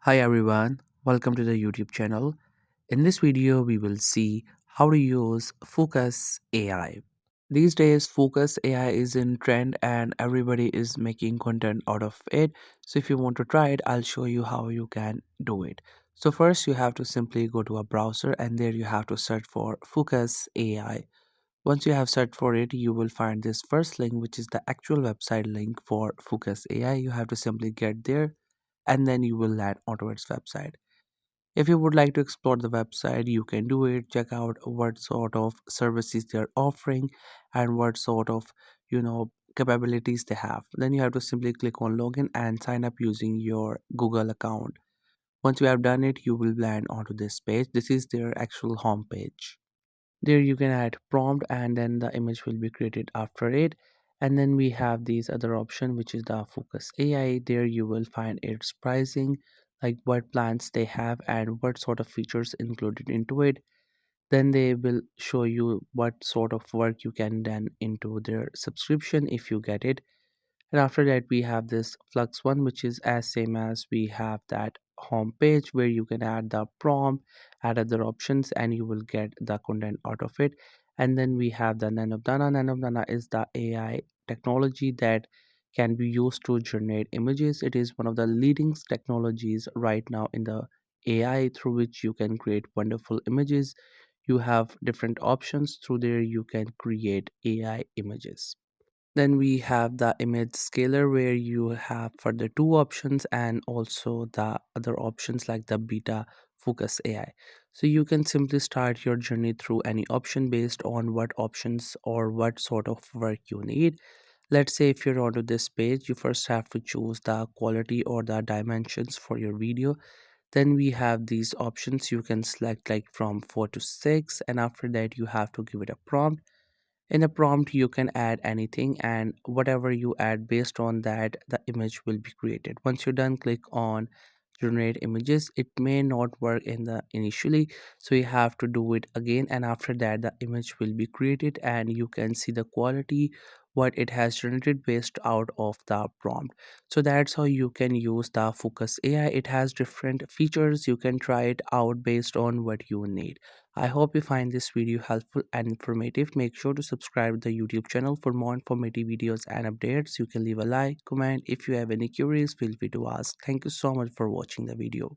Hi everyone, welcome to the YouTube channel. In this video, we will see how to use Fooocus AI. These days, Fooocus AI is in trend and everybody is making content out of it. So if you want to try it, I'll show you how you can do it. So first, you have to simply go to a browser and there you have to search for Fooocus AI. Once you have searched for it, you will find this first link, which is the actual website link for Fooocus AI. You have to simply get there and then you will land onto its website. If you would like to explore the website, you can do it. Check out what sort of services they're offering and what sort of, capabilities they have. Then you have to simply click on login and sign up using your Google account. Once you have done it, you will land onto this page. This is their actual home page. There you can add prompt and then the image will be created after it. And then we have these other option, which is the Fooocus AI. There you will find its pricing, like what plans they have and what sort of features included into it. Then they will show you what sort of work you can done into their subscription if you get it. And after that we have this flux one, which is as same as we have that home page where you can add the prompt, add other options, and you will get the content out of it. And then we have the Nanobdana is the AI technology that can be used to generate images. It is one of the leading technologies right now in the AI, through which you can create wonderful images. You have different options through there. You can create AI images. Then we have the image scaler where you have for the two options and also the other options like the beta focus AI. So you can simply start your journey through any option based on what options or what sort of work you need. Let's say if you're onto this page, you first have to choose the quality or the dimensions for your video. Then we have these options you can select like from 4 to 6, and after that you have to give it a prompt. In a prompt you can add anything, and whatever you add, based on that the image will be created. Once you're done, click on generate images. It may not work in the initially, so you have to do it again, and after that the image will be created and you can see the quality what it has generated based out of the prompt. So that's how you can use the Fooocus AI. It has different features. You can try it out based on what you need. I hope you find this video helpful and informative. Make sure to subscribe to the YouTube channel for more informative videos and updates. You can leave a like, comment. If you have any queries, feel free to ask. Thank you so much for watching the video.